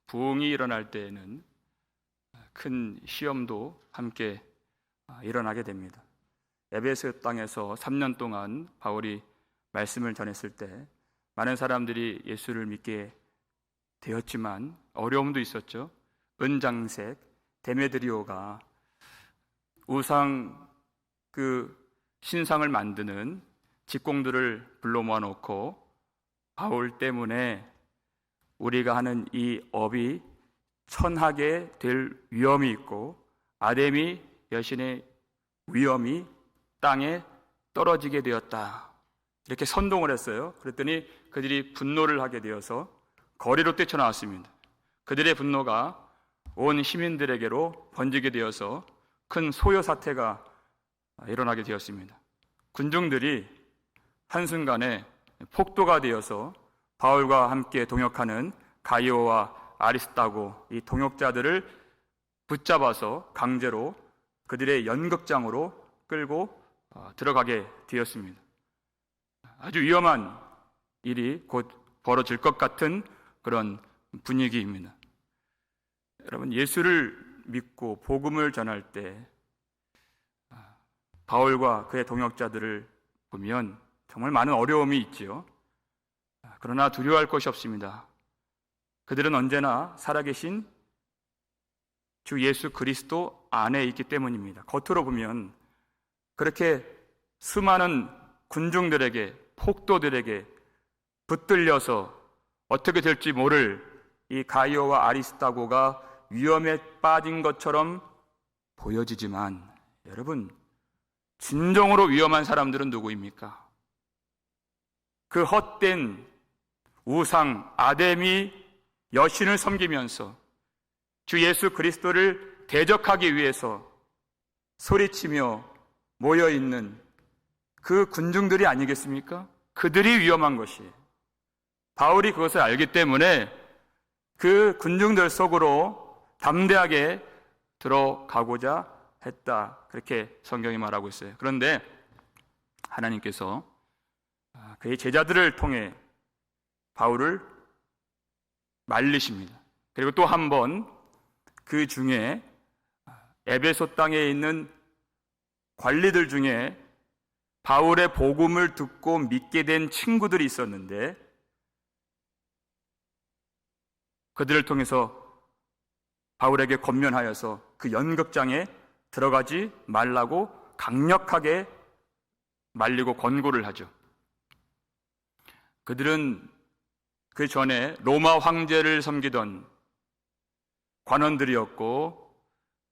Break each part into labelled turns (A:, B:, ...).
A: 부흥이 일어날 때에는 큰 시험도 함께 일어나게 됩니다. 에베소 땅에서 3년 동안 바울이 말씀을 전했을 때 많은 사람들이 예수를 믿게 되었지만 어려움도 있었죠. 은장색 데메드리오가 우상 신상을 만드는 직공들을 불러 모아놓고 바울 때문에 우리가 하는 이 업이 천하게 될 위험이 있고 아데미 여신의 위험이 땅에 떨어지게 되었다, 이렇게 선동을 했어요. 그랬더니 그들이 분노를 하게 되어서 거리로 뛰쳐나왔습니다. 그들의 분노가 온 시민들에게로 번지게 되어서 큰 소요 사태가 일어나게 되었습니다. 군중들이 한순간에 폭도가 되어서 바울과 함께 동역하는 가이오와 아리스타고 이 동역자들을 붙잡아서 강제로 그들의 연극장으로 끌고 들어가게 되었습니다. 아주 위험한 일이 곧 벌어질 것 같은 그런 분위기입니다. 여러분, 예수를 믿고 복음을 전할 때 바울과 그의 동역자들을 보면 정말 많은 어려움이 있지요. 그러나 두려워할 것이 없습니다. 그들은 언제나 살아계신 주 예수 그리스도 안에 있기 때문입니다. 겉으로 보면 그렇게 수많은 군중들에게, 폭도들에게 붙들려서 어떻게 될지 모를 이 가이오와 아리스타고가 위험에 빠진 것처럼 보여지지만, 여러분, 진정으로 위험한 사람들은 누구입니까? 그 헛된 우상 아데미 여신을 섬기면서 주 예수 그리스도를 대적하기 위해서 소리치며 모여있는 그 군중들이 아니겠습니까? 그들이 위험한 것이에요. 바울이 그것을 알기 때문에 그 군중들 속으로 담대하게 들어가고자 했다, 그렇게 성경이 말하고 있어요. 그런데 하나님께서 그의 제자들을 통해 바울을 말리십니다. 그리고 또 한 번 그 중에 에베소 땅에 있는 관리들 중에 바울의 복음을 듣고 믿게 된 친구들이 있었는데 그들을 통해서 바울에게 권면하여서 그 연극장에 들어가지 말라고 강력하게 말리고 권고를 하죠. 그들은 그 전에 로마 황제를 섬기던 관원들이었고,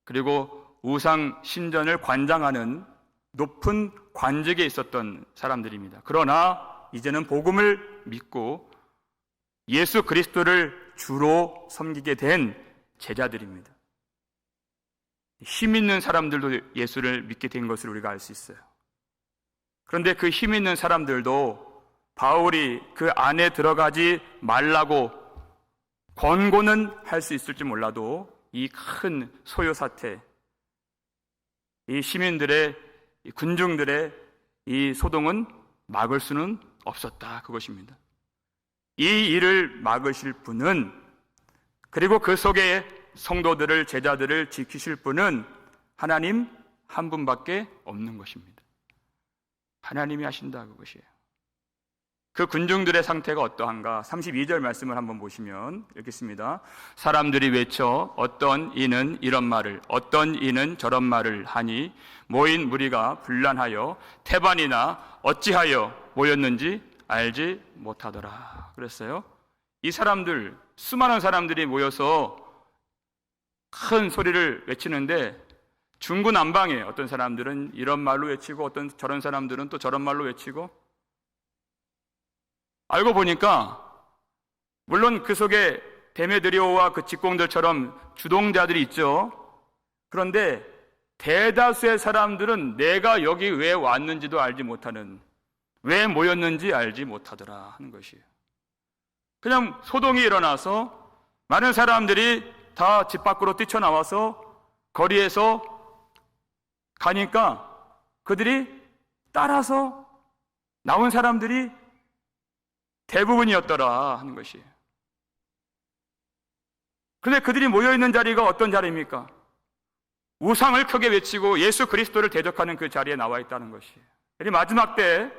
A: 그리고 우상 신전을 관장하는 높은 관직에 있었던 사람들입니다. 그러나 이제는 복음을 믿고 예수 그리스도를 주로 섬기게 된 제자들입니다. 힘 있는 사람들도 예수를 믿게 된 것을 우리가 알 수 있어요. 그런데 그 힘 있는 사람들도 바울이 그 안에 들어가지 말라고 권고는 할 수 있을지 몰라도 이 큰 소요 사태, 이 시민들의, 이 군중들의 이 소동은 막을 수는 없었다, 그것입니다. 이 일을 막으실 분은, 그리고 그 속에 성도들을, 제자들을 지키실 분은 하나님 한 분밖에 없는 것입니다. 하나님이 하신다, 그것이에요. 그 군중들의 상태가 어떠한가? 32절 말씀을 한번 보시면 읽겠습니다. 사람들이 외쳐 어떤 이는 이런 말을, 어떤 이는 저런 말을 하니 모인 무리가 분란하여 태반이나 어찌하여 모였는지 알지 못하더라, 그랬어요. 이 사람들, 수많은 사람들이 모여서 큰 소리를 외치는데 중구난방이에요. 어떤 사람들은 이런 말로 외치고 어떤 저런 사람들은 또 저런 말로 외치고, 알고 보니까 물론 그 속에 데메드리오와 그 직공들처럼 주동자들이 있죠. 그런데 대다수의 사람들은 내가 여기 왜 왔는지도 알지 못하는, 왜 모였는지 알지 못하더라 하는 것이에요. 그냥 소동이 일어나서 많은 사람들이 다 집 밖으로 뛰쳐나와서 거리에서 가니까 그들이 따라서 나온 사람들이 대부분이었더라 하는 것이에요. 그런데 그들이 모여있는 자리가 어떤 자리입니까? 우상을 크게 외치고 예수 그리스도를 대적하는 그 자리에 나와 있다는 것이에요. 마지막 때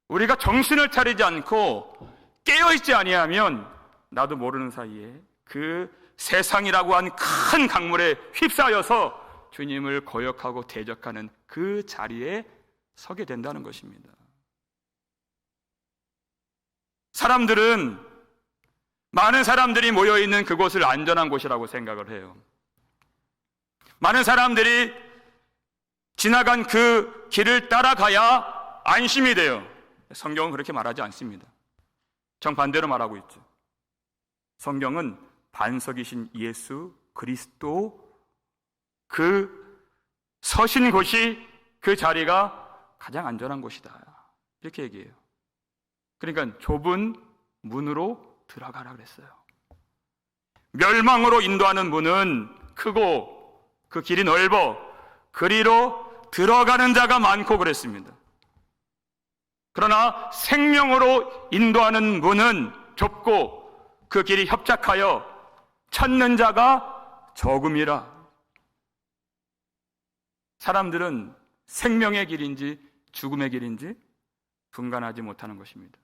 A: 우리가 정신을 차리지 않고 깨어있지 아니하면 나도 모르는 사이에 그 세상이라고 한 큰 강물에 휩싸여서 주님을 거역하고 대적하는 그 자리에 서게 된다는 것입니다. 많은 사람들이 모여있는 그곳을 안전한 곳이라고 생각을 해요. 많은 사람들이 지나간 그 길을 따라가야 안심이 돼요. 성경은 그렇게 말하지 않습니다. 정반대로 말하고 있죠. 성경은 반석이신 예수 그리스도 그 서신 곳이, 그 자리가 가장 안전한 곳이다, 이렇게 얘기해요. 그러니까 좁은 문으로 들어가라 그랬어요. 멸망으로 인도하는 문은 크고 그 길이 넓어 그리로 들어가는 자가 많고 그랬습니다. 그러나 생명으로 인도하는 문은 좁고 그 길이 협착하여 찾는 자가 적음이라. 사람들은 생명의 길인지 죽음의 길인지 분간하지 못하는 것입니다.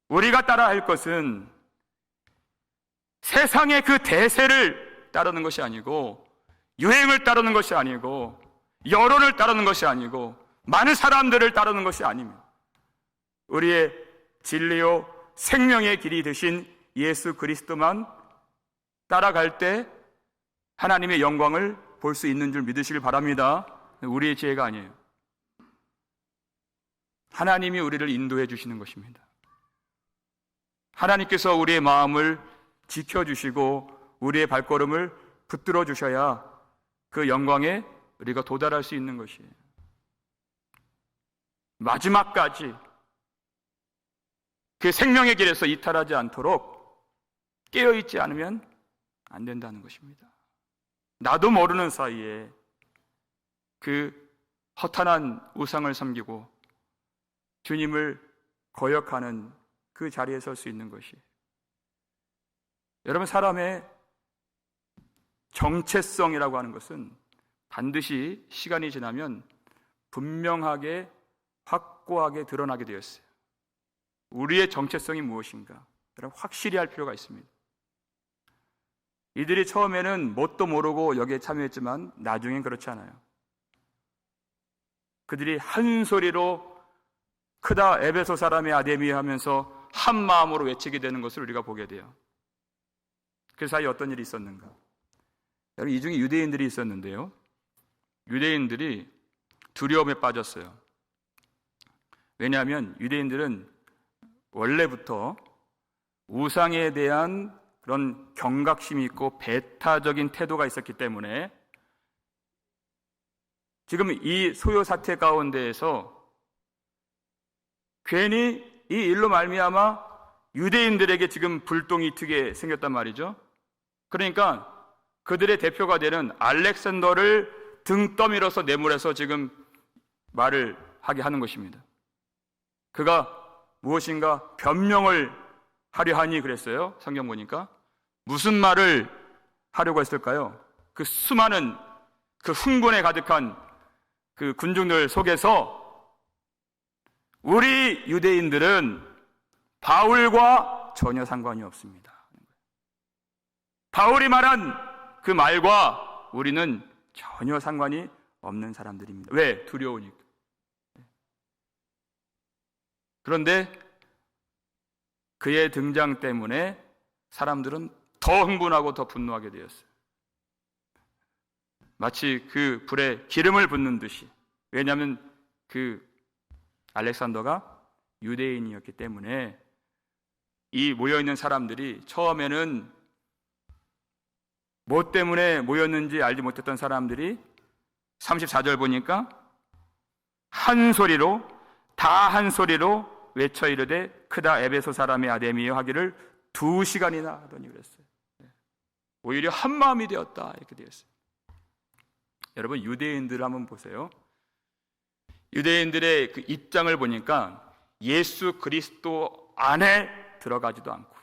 A: 우리가 따라야 할 것은 세상의 그 대세를 따르는 것이 아니고, 유행을 따르는 것이 아니고, 여론을 따르는 것이 아니고, 많은 사람들을 따르는 것이 아닙니다. 우리의 진리요 생명의 길이 되신 예수 그리스도만 따라갈 때 하나님의 영광을 볼 수 있는 줄 믿으시길 바랍니다. 우리의 지혜가 아니에요. 하나님이 우리를 인도해 주시는 것입니다. 하나님께서 우리의 마음을 지켜주시고 우리의 발걸음을 붙들어 주셔야 그 영광에 우리가 도달할 수 있는 것이에요. 마지막까지 그 생명의 길에서 이탈하지 않도록 깨어있지 않으면 안 된다는 것입니다. 나도 모르는 사이에 그 허탄한 우상을 섬기고 주님을 거역하는 그 자리에 설 수 있는 것이, 여러분, 사람의 정체성이라고 하는 것은 반드시 시간이 지나면 분명하게 확고하게 드러나게 되었어요. 우리의 정체성이 무엇인가, 여러분, 확실히 할 필요가 있습니다. 이들이 처음에는 뭣도 모르고 여기에 참여했지만 나중엔 그렇지 않아요. 그들이 한 소리로 크다 에베소 사람의 아데미 하면서 한 마음으로 외치게 되는 것을 우리가 보게 돼요. 그 사이에 어떤 일이 있었는가? 여러분, 이 중에 유대인들이 있었는데요, 유대인들이 두려움에 빠졌어요. 왜냐하면 유대인들은 원래부터 우상에 대한 그런 경각심이 있고 배타적인 태도가 있었기 때문에 지금 이 소요 사태 가운데에서 괜히 이 일로 말미암아 유대인들에게 지금 불똥이 튀게 생겼단 말이죠. 그러니까 그들의 대표가 되는 알렉산더를 등 떠밀어서 내몰아서 지금 말을 하게 하는 것입니다. 그가 무엇인가 변명을 하려 하니 그랬어요. 성경 보니까 무슨 말을 하려고 했을까요? 그 수많은 그 흥분에 가득한 그 군중들 속에서 우리 유대인들은 바울과 전혀 상관이 없습니다. 바울이 말한 그 말과 우리는 전혀 상관이 없는 사람들입니다. 왜? 두려우니까. 그런데 그의 등장 때문에 사람들은 더 흥분하고 더 분노하게 되었어요. 마치 그 불에 기름을 붓는 듯이. 왜냐하면 그 알렉산더가 유대인이었기 때문에 이 모여있는 사람들이 처음에는 뭐 때문에 모였는지 알지 못했던 사람들이 34절 보니까 한 소리로, 다 한 소리로 외쳐 이르되 크다 에베소 사람의 아데미여 하기를 2시간이나 하더니 그랬어요. 오히려 한 마음이 되었다, 이렇게 되었어요. 여러분, 유대인들 한번 보세요. 유대인들의 그 입장을 보니까 예수 그리스도 안에 들어가지도 않고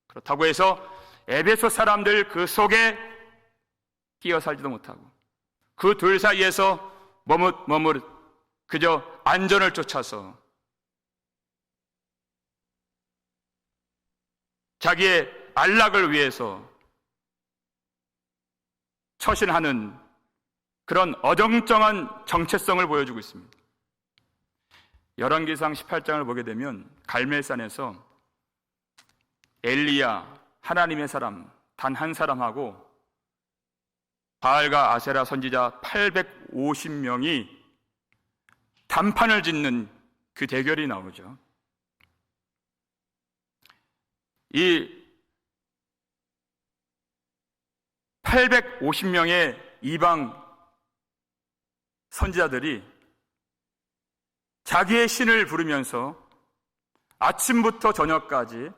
A: 그렇다고 해서 에베소 사람들 그 속에 끼어 살지도 못하고 그 둘 사이에서 머뭇 그저 안전을 쫓아서 자기의 안락을 위해서 처신하는 그런 어정쩡한 정체성을 보여주고 있습니다. 열왕기상 18장을 보게 되면 갈멜산에서 엘리야 하나님의 사람 단 한 사람하고 바알과 아세라 선지자 850명이 단판을 짓는 그 대결이 나오죠. 이 850명의 이방 선지자들이 자기의 신을 부르면서 아침부터 저녁까지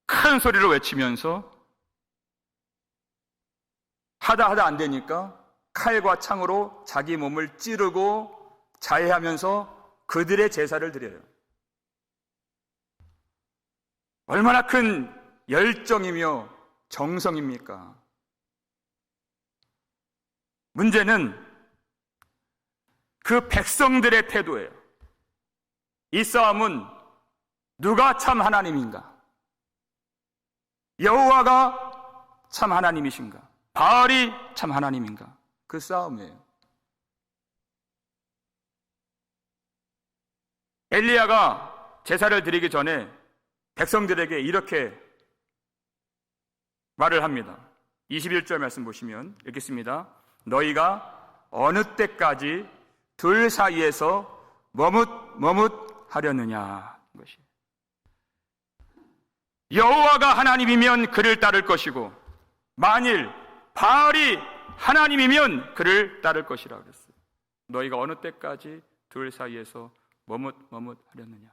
A: 큰 소리로 외치면서 하다 안 되니까 칼과 창으로 자기 몸을 찌르고 자해하면서 그들의 제사를 드려요. 얼마나 큰 열정이며 정성입니까? 문제는 그 백성들의 태도예요. 이 싸움은 누가 참 하나님인가? 여호와가 참 하나님이신가? 바알이 참 하나님인가? 그 싸움이에요. 엘리야가 제사를 드리기 전에 백성들에게 이렇게 말을 합니다. 21절 말씀 보시면 읽겠습니다. 너희가 어느 때까지 둘 사이에서 머뭇하려느냐. 것이 여호와가 하나님이면 그를 따를 것이고 만일 바알이 하나님이면 그를 따를 것이라 그랬어요. 너희가 어느 때까지 둘 사이에서 머뭇하려느냐.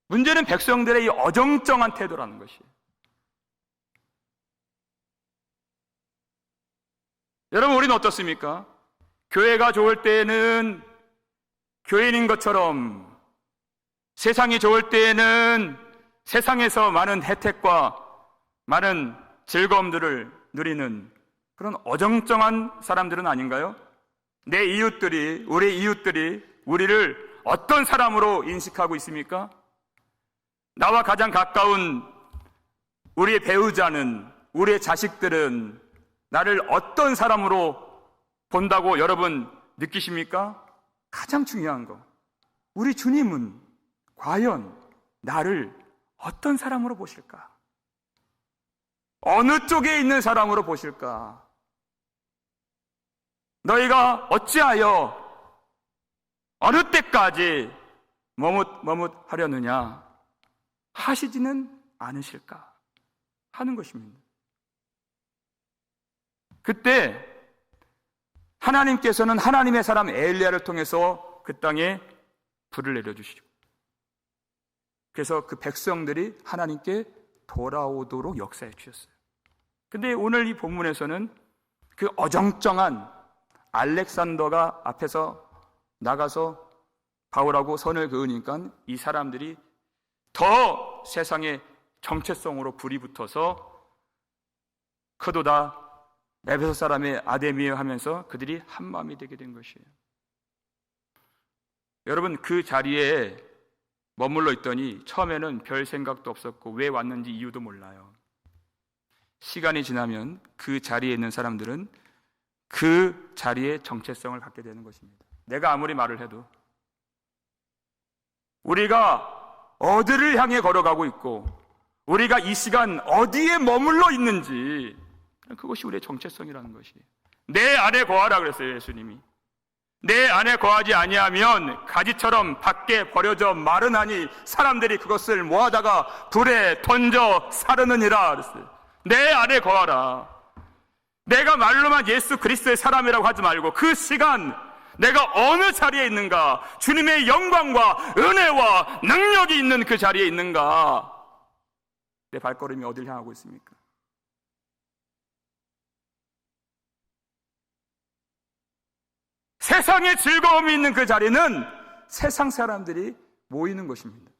A: 문제는 백성들의 이 어정쩡한 태도라는 것이에요. 여러분, 우리는 어떻습니까? 교회가 좋을 때에는 교인인 것처럼, 세상이 좋을 때에는 세상에서 많은 혜택과 많은 즐거움들을 누리는 그런 어정쩡한 사람들은 아닌가요? 내 이웃들이, 우리 이웃들이 우리를 어떤 사람으로 인식하고 있습니까? 나와 가장 가까운 우리의 배우자는, 우리의 자식들은 나를 어떤 사람으로 본다고 여러분 느끼십니까? 가장 중요한 거, 우리 주님은 과연 나를 어떤 사람으로 보실까? 어느 쪽에 있는 사람으로 보실까? 너희가 어찌하여 어느 때까지 머뭇하려느냐 하시지는 않으실까 하는 것입니다. 그때 하나님께서는 하나님의 사람 엘리야를 통해서 그 땅에 불을 내려주시고, 그래서 그 백성들이 하나님께 돌아오도록 역사해 주셨어요. 근데 오늘 이 본문에서는 그 어정쩡한 알렉산더가 앞에서 나가서 바울하고 선을 그으니까 이 사람들이 더 세상의 정체성으로 불이 붙어서 크도다 에베소 사람의 아데미여 하면서 그들이 한 마음이 되게 된 것이에요. 여러분, 그 자리에 머물러 있더니 처음에는 별 생각도 없었고 왜 왔는지 이유도 몰라요. 시간이 지나면 그 자리에 있는 사람들은 그 자리의 정체성을 갖게 되는 것입니다. 내가 아무리 말을 해도 우리가 어디를 향해 걸어가고 있고 우리가 이 시간 어디에 머물러 있는지, 그것이 우리의 정체성이라는 것이에요. 내 안에 거하라 그랬어요, 예수님이. 내 안에 거하지 아니하면 가지처럼 밖에 버려져 마르나니 사람들이 그것을 모아다가 불에 던져 사르느니라 그랬어요. 내 안에 거하라. 내가 말로만 예수 그리스도의 사람이라고 하지 말고 그 시간 내가 어느 자리에 있는가, 주님의 영광과 은혜와 능력이 있는 그 자리에 있는가, 내 발걸음이 어딜 향하고 있습니까? 세상에 즐거움이 있는 그 자리는 세상 사람들이 모이는 것입니다.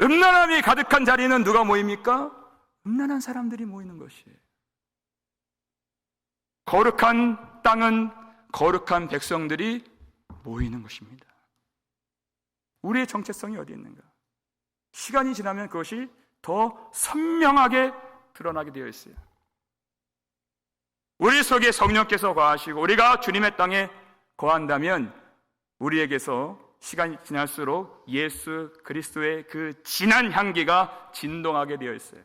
A: 음란함이 가득한 자리는 누가 모입니까? 음란한 사람들이 모이는 것이에요. 거룩한 땅은 거룩한 백성들이 모이는 것입니다. 우리의 정체성이 어디 있는가? 시간이 지나면 그것이 더 선명하게 드러나게 되어 있어요. 우리 속에 성령께서 거하시고 우리가 주님의 땅에 거한다면 우리에게서 시간이 지날수록 예수 그리스도의 그 진한 향기가 진동하게 되어 있어요.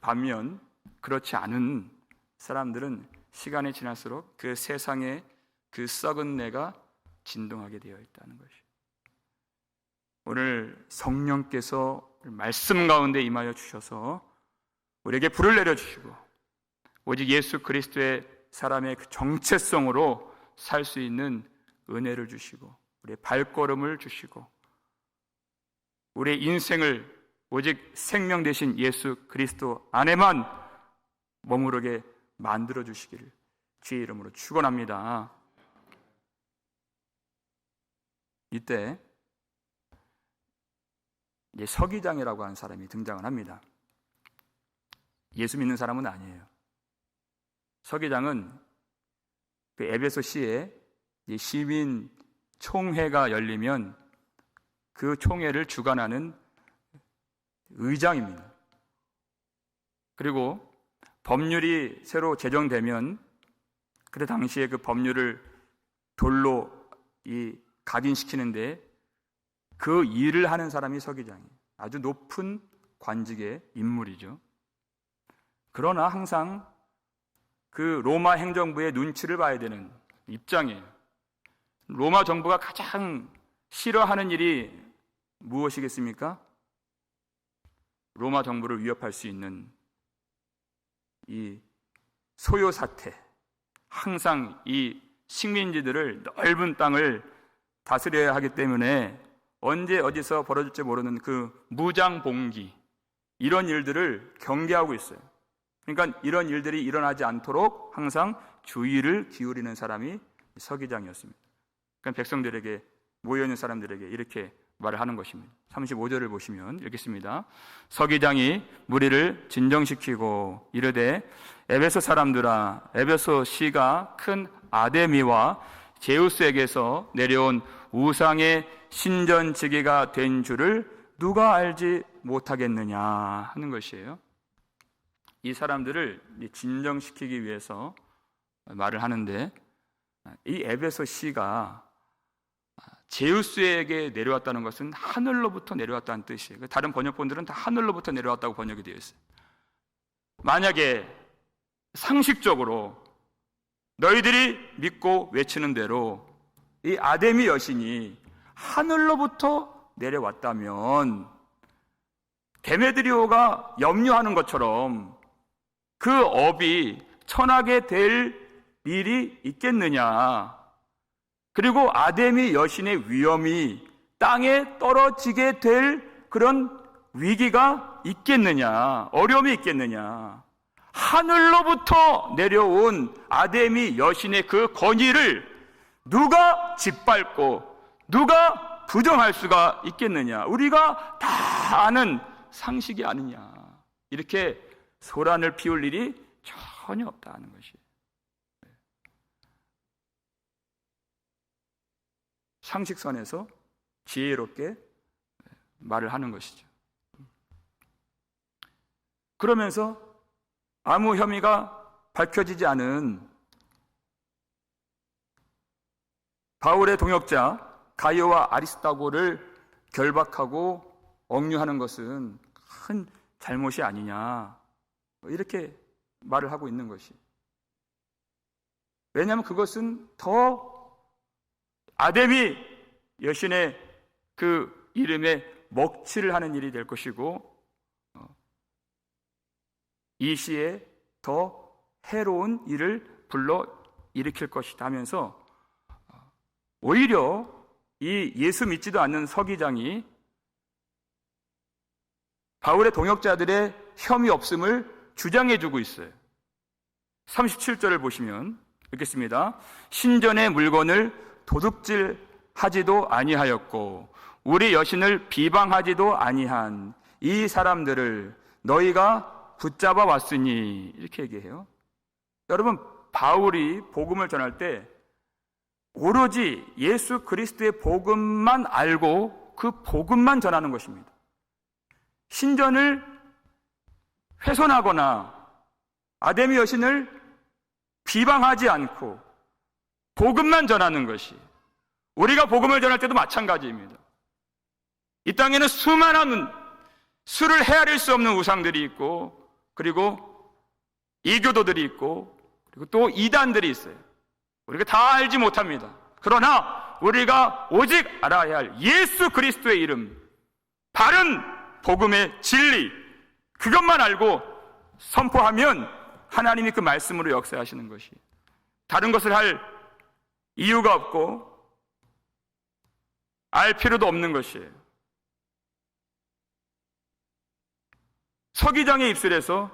A: 반면 그렇지 않은 사람들은 시간이 지날수록 그 세상의 그 썩은 내가 진동하게 되어 있다는 것이에요. 오늘 성령께서 말씀 가운데 임하여 주셔서 우리에게 불을 내려주시고 오직 예수 그리스도의 사람의 그 정체성으로 살 수 있는 은혜를 주시고 우리의 발걸음을 주시고 우리의 인생을 오직 생명 되신 예수 그리스도 안에만 머무르게 만들어 주시기를 주의 이름으로 축원합니다. 이때 이제 서기장이라고 하는 사람이 등장을 합니다. 예수 믿는 사람은 아니에요. 서기장은 그 에베소시에 시민 총회가 열리면 그 총회를 주관하는 의장입니다. 그리고 법률이 새로 제정되면 그때 당시에 그 법률을 돌로 각인시키는데 그 일을 하는 사람이 서기장이에요. 아주 높은 관직의 인물이죠. 그러나 항상 그 로마 행정부의 눈치를 봐야 되는 입장이에요. 로마 정부가 가장 싫어하는 일이 무엇이겠습니까? 로마 정부를 위협할 수 있는 이 소요 사태, 항상 이 식민지들을 넓은 땅을 다스려야 하기 때문에 언제 어디서 벌어질지 모르는 그 무장봉기, 이런 일들을 경계하고 있어요. 그러니까 이런 일들이 일어나지 않도록 항상 주의를 기울이는 사람이 서기장이었습니다. 그러니까 백성들에게, 모여있는 사람들에게 이렇게 말을 하는 것입니다. 35절을 보시면 읽겠습니다. 서기장이 무리를 진정시키고 이르되 에베소 사람들아, 에베소 시가 큰 아데미와 제우스에게서 내려온 우상의 신전지기가 된 줄을 누가 알지 못하겠느냐 하는 것이에요. 이 사람들을 진정시키기 위해서 말을 하는데, 이 에베소 시가 제우스에게 내려왔다는 것은 하늘로부터 내려왔다는 뜻이에요. 다른 번역본들은 다 하늘로부터 내려왔다고 번역이 되어 있어요. 만약에 상식적으로 너희들이 믿고 외치는 대로 이 아데미 여신이 하늘로부터 내려왔다면 데메드리오가 염려하는 것처럼 그 업이 천하게 될 일이 있겠느냐, 그리고 아데미 여신의 위엄이 땅에 떨어지게 될 그런 위기가 있겠느냐, 어려움이 있겠느냐. 하늘로부터 내려온 아데미 여신의 그 권위를 누가 짓밟고 누가 부정할 수가 있겠느냐. 우리가 다 아는 상식이 아니냐. 이렇게 소란을 피울 일이 전혀 없다는 것이에요. 상식선에서 지혜롭게 말을 하는 것이죠. 그러면서 아무 혐의가 밝혀지지 않은 바울의 동역자 가이오와 아리스다고를 결박하고 억류하는 것은 큰 잘못이 아니냐, 이렇게 말을 하고 있는 것이. 왜냐하면 그것은 더 아데미 여신의 그 이름에 먹칠을 하는 일이 될 것이고, 이 시에 더 해로운 일을 불러 일으킬 것이다 하면서 오히려 이 예수 믿지도 않는 서기장이 바울의 동역자들의 혐의 없음을 주장해주고 있어요. 37절을 보시면 읽겠습니다. 신전의 물건을 도둑질하지도 아니하였고 우리 여신을 비방하지도 아니한 이 사람들을 너희가 붙잡아 왔으니, 이렇게 얘기해요. 여러분, 바울이 복음을 전할 때 오로지 예수 그리스도의 복음만 알고 그 복음만 전하는 것입니다. 신전을 훼손하거나 아데미 여신을 비방하지 않고 복음만 전하는 것이, 우리가 복음을 전할 때도 마찬가지입니다. 이 땅에는 수많은 수를 헤아릴 수 없는 우상들이 있고, 그리고 이교도들이 있고, 그리고 또 이단들이 있어요. 우리가 다 알지 못합니다. 그러나 우리가 오직 알아야 할 예수 그리스도의 이름, 바른 복음의 진리, 그것만 알고 선포하면 하나님이 그 말씀으로 역사하시는 것이, 다른 것을 할 이유가 없고 알 필요도 없는 것이에요. 서기장의 입술에서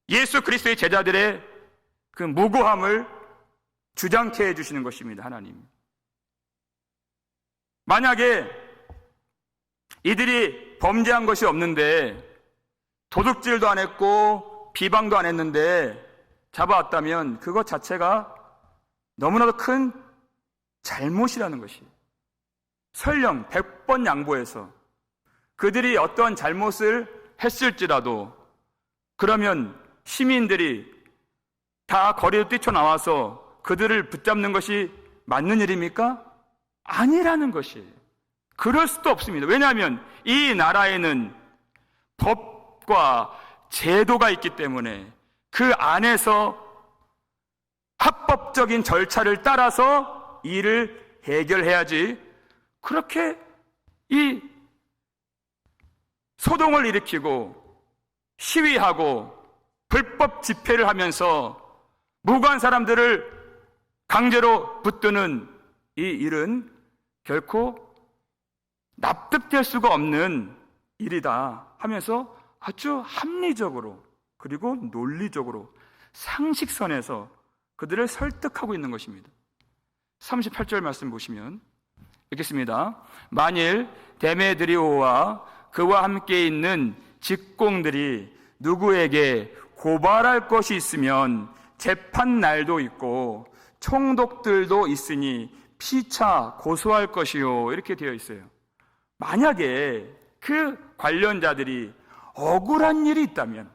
A: 예수 그리스도의 제자들의 그 무고함을 주장케 해주시는 것입니다. 하나님, 만약에 이들이 범죄한 것이 없는데, 도둑질도 안 했고 비방도 안 했는데 잡아왔다면 그것 자체가 너무나도 큰 잘못이라는 것이, 설령 100번 양보해서 그들이 어떤 잘못을 했을지라도 그러면 시민들이 다 거리로 뛰쳐나와서 그들을 붙잡는 것이 맞는 일입니까? 아니라는 것이에요. 그럴 수도 없습니다. 왜냐하면 이 나라에는 법과 제도가 있기 때문에 그 안에서 합법적인 절차를 따라서 일을 해결해야지, 그렇게 이 소동을 일으키고 시위하고 불법 집회를 하면서 무고한 사람들을 강제로 붙드는 이 일은 결코 납득될 수가 없는 일이다 하면서 아주 합리적으로, 그리고 논리적으로, 상식선에서 그들을 설득하고 있는 것입니다. 38절 말씀 보시면 읽겠습니다. 만일 데메드리오와 그와 함께 있는 직공들이 누구에게 고발할 것이 있으면 재판 날도 있고 총독들도 있으니 피차 고소할 것이요, 이렇게 되어 있어요. 만약에 그 관련자들이 억울한 일이 있다면,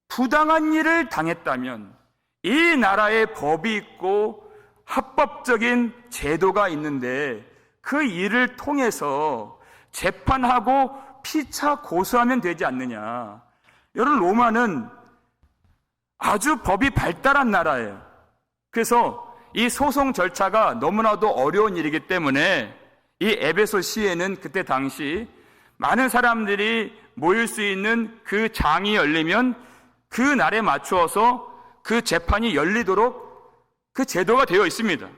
A: 부당한 일을 당했다면, 이 나라에 법이 있고 합법적인 제도가 있는데 그 일을 통해서 재판하고 피차 고소하면 되지 않느냐. 여러분, 로마는 아주 법이 발달한 나라예요. 그래서 이 소송 절차가 너무나도 어려운 일이기 때문에 이 에베소시에는 그때 당시 많은 사람들이 모일 수 있는 그 장이 열리면 그 날에 맞추어서 그 재판이 열리도록 그 제도가 되어 있습니다.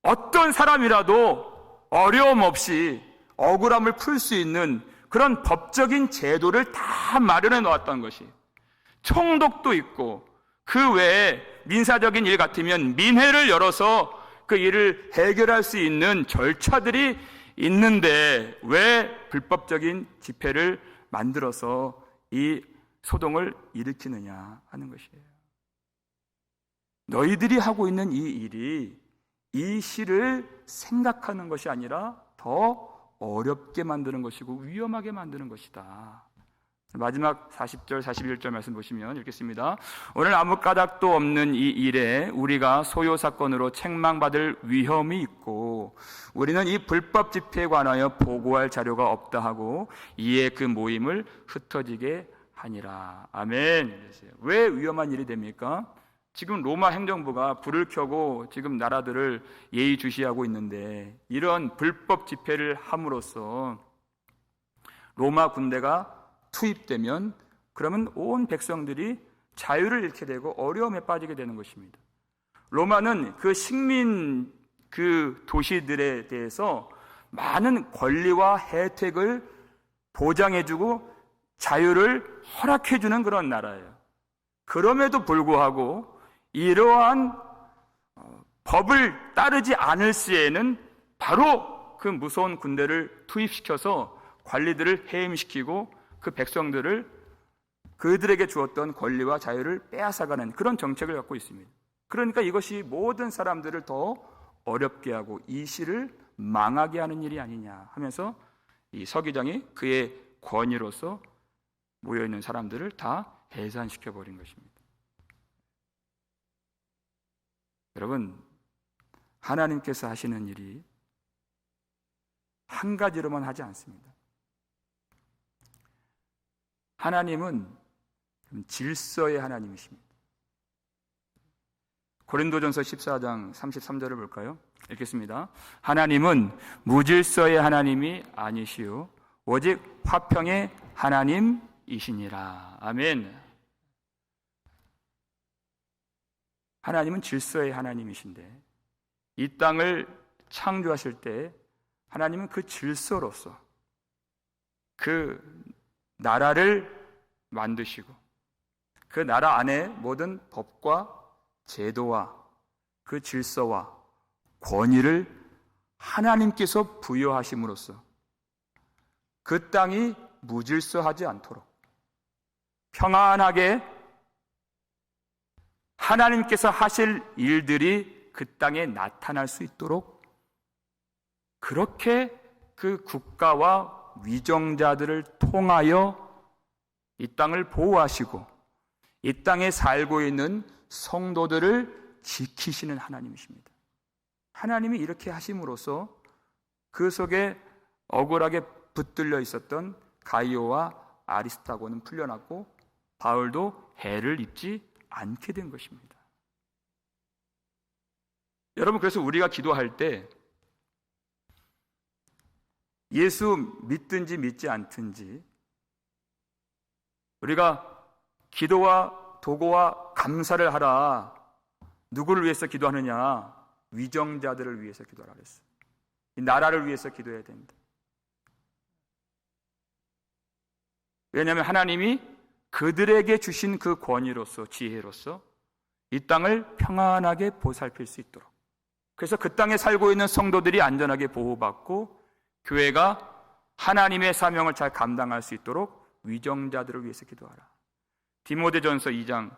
A: 어떤 사람이라도 어려움 없이 억울함을 풀 수 있는 그런 법적인 제도를 다 마련해 놓았던 것이, 총독도 있고 그 외에 민사적인 일 같으면 민회를 열어서 그 일을 해결할 수 있는 절차들이 있는데 왜 불법적인 집회를 만들어서 이 소동을 일으키느냐 하는 것이에요. 너희들이 하고 있는 이 일이 이 시를 생각하는 것이 아니라 더 어렵게 만드는 것이고 위험하게 만드는 것이다. 마지막 40절, 41절 말씀 보시면 읽겠습니다. 오늘 아무 까닭도 없는 이 일에 우리가 소요 사건으로 책망받을 위험이 있고 우리는 이 불법 집회에 관하여 보고할 자료가 없다 하고 이에 그 모임을 흩어지게 하니라. 아멘. 왜 위험한 일이 됩니까? 지금 로마 행정부가 불을 켜고 지금 나라들을 예의주시하고 있는데 이런 불법 집회를 함으로써 로마 군대가 투입되면 그러면 온 백성들이 자유를 잃게 되고 어려움에 빠지게 되는 것입니다. 로마는 그 식민 그 도시들에 대해서 많은 권리와 혜택을 보장해주고 자유를 허락해주는 그런 나라예요. 그럼에도 불구하고 이러한 법을 따르지 않을 시에는 바로 그 무서운 군대를 투입시켜서 관리들을 해임시키고 그 백성들을 그들에게 주었던 권리와 자유를 빼앗아가는 그런 정책을 갖고 있습니다. 그러니까 이것이 모든 사람들을 더 어렵게 하고 이 시를 망하게 하는 일이 아니냐 하면서 이 서기장이 그의 권위로서 모여있는 사람들을 다 해산시켜버린 것입니다. 여러분, 하나님께서 하시는 일이 한 가지로만 하지 않습니다. 하나님은 질서의 하나님이십니다. 고린도전서 14장 33절을 볼까요? 읽겠습니다. 하나님은 무질서의 하나님이 아니시오 오직 화평의 하나님이시니라. 아멘. 하나님은 질서의 하나님이신데 이 땅을 창조하실 때 하나님은 그 질서로서 그 나라를 만드시고 그 나라 안에 모든 법과 제도와 그 질서와 권위를 하나님께서 부여하심으로써 그 땅이 무질서하지 않도록 평안하게 하나님께서 하실 일들이 그 땅에 나타날 수 있도록 그렇게 그 국가와 위정자들을 통하여 이 땅을 보호하시고 이 땅에 살고 있는 성도들을 지키시는 하나님이십니다. 하나님이 이렇게 하심으로써 그 속에 억울하게 붙들려 있었던 가이오와 아리스타고는 풀려났고 바울도 해를 입지 않게 된 것입니다. 여러분, 그래서 우리가 기도할 때 예수 믿든지 믿지 않든지 우리가 기도와 도고와 감사를 하라. 누구를 위해서 기도하느냐? 위정자들을 위해서 기도하라 그랬어요. 이 나라를 위해서 기도해야 된다. 왜냐하면 하나님이 그들에게 주신 그 권위로서 지혜로서 이 땅을 평안하게 보살필 수 있도록, 그래서 그 땅에 살고 있는 성도들이 안전하게 보호받고 교회가 하나님의 사명을 잘 감당할 수 있도록 위정자들을 위해서 기도하라. 디모데전서 2장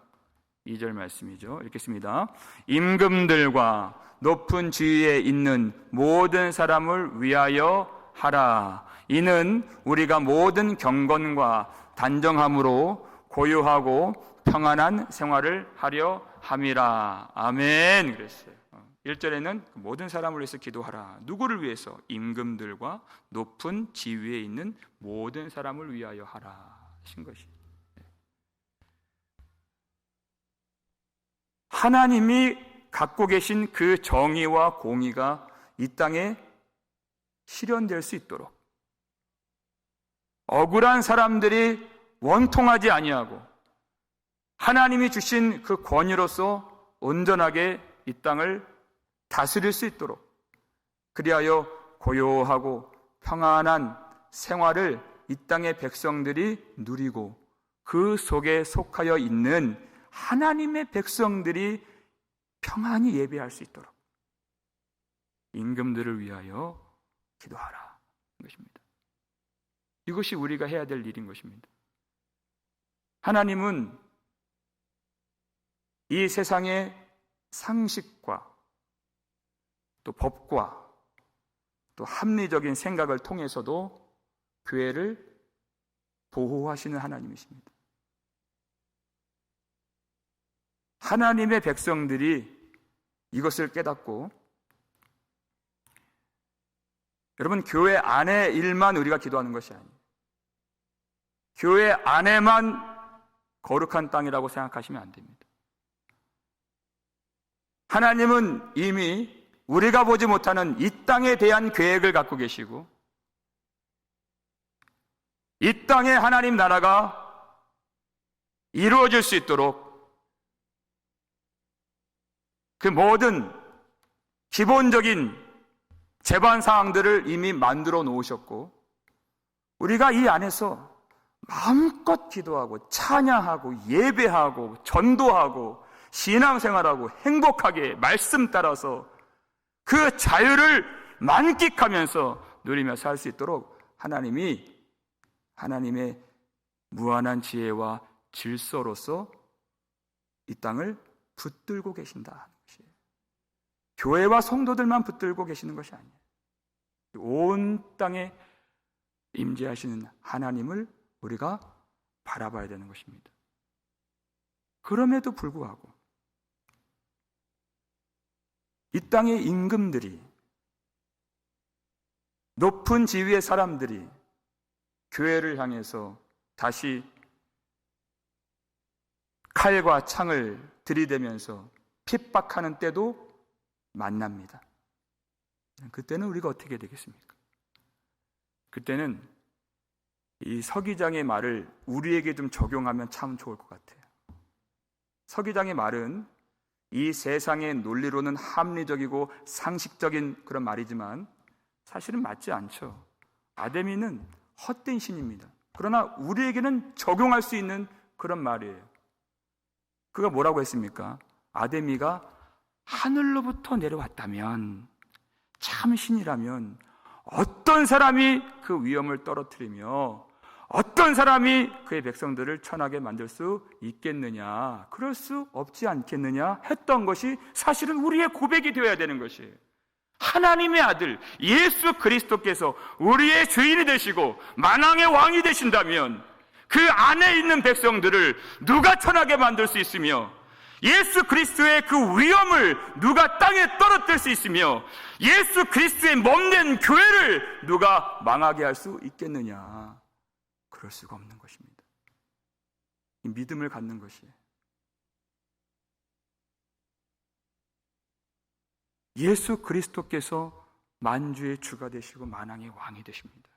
A: 2절 말씀이죠. 읽겠습니다. 임금들과 높은 지위에 있는 모든 사람을 위하여 하라. 이는 우리가 모든 경건과 단정함으로 고요하고 평안한 생활을 하려 함이라. 아멘. 그랬어요. 1절에는 모든 사람을 위해서 기도하라. 누구를 위해서? 임금들과 높은 지위에 있는 모든 사람을 위하여 하라 하신 것이. 하나님이 갖고 계신 그 정의와 공의가 이 땅에 실현될 수 있도록 억울한 사람들이 원통하지 아니하고 하나님이 주신 그 권위로서 온전하게 이 땅을 다스릴 수 있도록, 그리하여 고요하고 평안한 생활을 이 땅의 백성들이 누리고 그 속에 속하여 있는 하나님의 백성들이 평안히 예배할 수 있도록 임금들을 위하여 기도하라 것입니다. 이것이 우리가 해야 될 일인 것입니다. 하나님은 이 세상의 상식과 또 법과 또 합리적인 생각을 통해서도 교회를 보호하시는 하나님이십니다. 하나님의 백성들이 이것을 깨닫고, 여러분, 교회 안의 일만 우리가 기도하는 것이 아니에요. 교회 안에만 거룩한 땅이라고 생각하시면 안 됩니다. 하나님은 이미 우리가 보지 못하는 이 땅에 대한 계획을 갖고 계시고 이 땅에 하나님 나라가 이루어질 수 있도록 그 모든 기본적인 제반 사항들을 이미 만들어 놓으셨고 우리가 이 안에서 마음껏 기도하고 찬양하고 예배하고 전도하고 신앙생활하고 행복하게 말씀 따라서 그 자유를 만끽하면서 누리며 살 수 있도록 하나님이 하나님의 무한한 지혜와 질서로서 이 땅을 붙들고 계신다. 교회와 성도들만 붙들고 계시는 것이 아니에요. 온 땅에 임재하시는 하나님을 우리가 바라봐야 되는 것입니다. 그럼에도 불구하고 이 땅의 임금들이, 높은 지위의 사람들이 교회를 향해서 다시 칼과 창을 들이대면서 핍박하는 때도 만납니다. 그때는 우리가 어떻게 되겠습니까? 그때는 이 서기장의 말을 우리에게 좀 적용하면 참 좋을 것 같아요. 서기장의 말은 이 세상의 논리로는 합리적이고 상식적인 그런 말이지만 사실은 맞지 않죠. 아데미는 헛된 신입니다. 그러나 우리에게는 적용할 수 있는 그런 말이에요. 그가 뭐라고 했습니까? 아데미가 하늘로부터 내려왔다면, 참 신이라면 어떤 사람이 그 위엄을 떨어뜨리며 어떤 사람이 그의 백성들을 천하게 만들 수 있겠느냐, 그럴 수 없지 않겠느냐 했던 것이 사실은 우리의 고백이 되어야 되는 것이에요. 하나님의 아들 예수 그리스도께서 우리의 주인이 되시고 만왕의 왕이 되신다면 그 안에 있는 백성들을 누가 천하게 만들 수 있으며, 예수 그리스도의 그 위엄을 누가 땅에 떨어뜨릴 수 있으며, 예수 그리스도의 몸된 교회를 누가 망하게 할 수 있겠느냐? 그럴 수가 없는 것입니다. 이 믿음을 갖는 것이에요. 예수 그리스도께서 만주의 주가 되시고 만왕의 왕이 되십니다.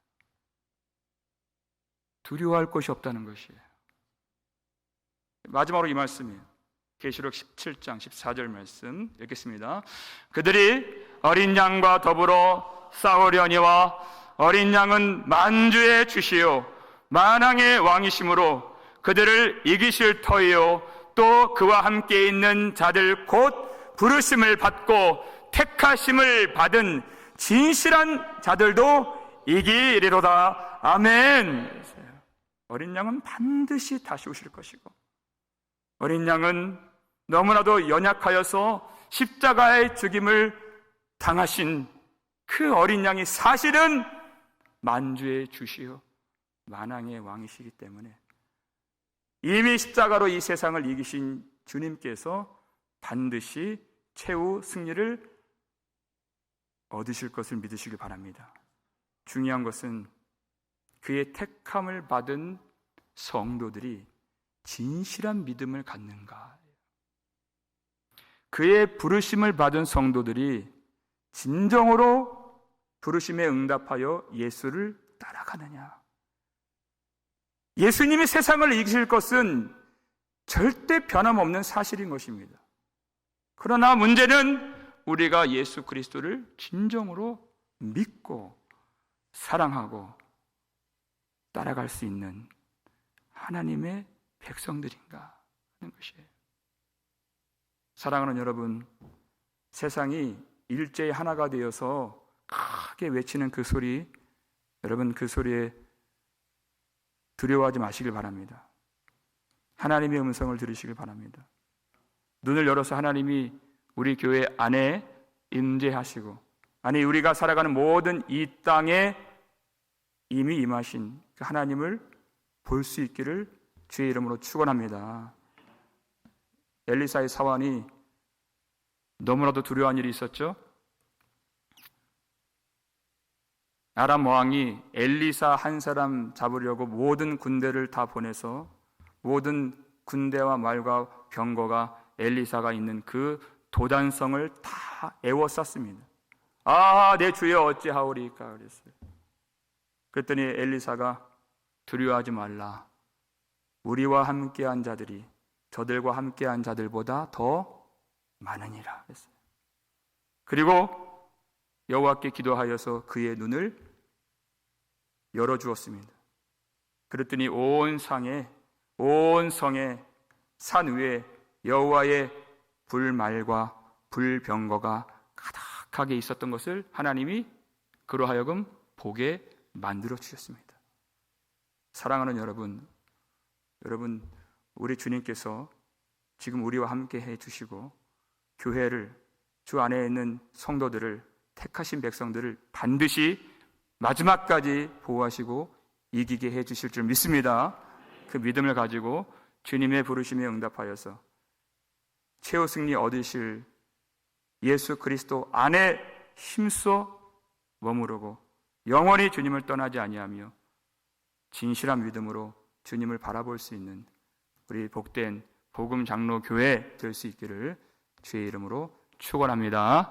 A: 두려워할 것이 없다는 것이에요. 마지막으로 이 말씀이에요. 계시록 17장 14절 말씀 읽겠습니다. 그들이 어린 양과 더불어 싸우려니와 어린 양은 만주의 주시요 만왕의 왕이시므로 그들을 이기실 터이요 또 그와 함께 있는 자들 곧 부르심을 받고 택하심을 받은 진실한 자들도 이기리로다. 아멘. 어린 양은 반드시 다시 오실 것이고, 어린 양은 너무나도 연약하여서 십자가의 죽임을 당하신 그 어린 양이 사실은 만주의 주시요 만왕의 왕이시기 때문에 이미 십자가로 이 세상을 이기신 주님께서 반드시 최후 승리를 얻으실 것을 믿으시길 바랍니다. 중요한 것은 그의 택함을 받은 성도들이 진실한 믿음을 갖는가, 그의 부르심을 받은 성도들이 진정으로 부르심에 응답하여 예수를 따라가느냐. 예수님이 세상을 이기실 것은 절대 변함없는 사실인 것입니다. 그러나 문제는 우리가 예수 그리스도를 진정으로 믿고 사랑하고 따라갈 수 있는 하나님의 백성들인가 하는 것이에요. 사랑하는 여러분, 세상이 일제히 하나가 되어서 크게 외치는 그 소리, 여러분 그 소리에 두려워하지 마시길 바랍니다. 하나님의 음성을 들으시길 바랍니다. 눈을 열어서 하나님이 우리 교회 안에 임재하시고, 아니 우리가 살아가는 모든 이 땅에 이미 임하신 그 하나님을 볼 수 있기를 주의 이름으로 축원합니다. 엘리사의 사환이 너무나도 두려워한 일이 있었죠. 아람 왕이 엘리사 한 사람 잡으려고 모든 군대를 다 보내서 모든 군대와 말과 병거가 엘리사가 있는 그 도단성을 다 에워쌌습니다. 아, 내 주여 어찌하오리까 그랬어요. 그랬더니 엘리사가 두려워하지 말라. 우리와 함께한 자들이 저들과 함께한 자들보다 더 많으니라 했어요. 그리고 여호와께 기도하여서 그의 눈을 열어주었습니다. 그랬더니 온 성에 산 위에 여호와의 불말과 불병거가 가득하게 있었던 것을 하나님이 그로 하여금 보게 만들어 주셨습니다. 사랑하는 여러분, 우리 주님께서 지금 우리와 함께 해 주시고 교회를, 주 안에 있는 성도들을, 택하신 백성들을 반드시 마지막까지 보호하시고 이기게 해 주실 줄 믿습니다. 그 믿음을 가지고 주님의 부르심에 응답하여서 최후 승리 얻으실 예수 그리스도 안에 힘써 머무르고 영원히 주님을 떠나지 아니하며 진실한 믿음으로 주님을 바라볼 수 있는 우리 복된 복음 장로 교회 될 수 있기를 주의 이름으로 축원합니다.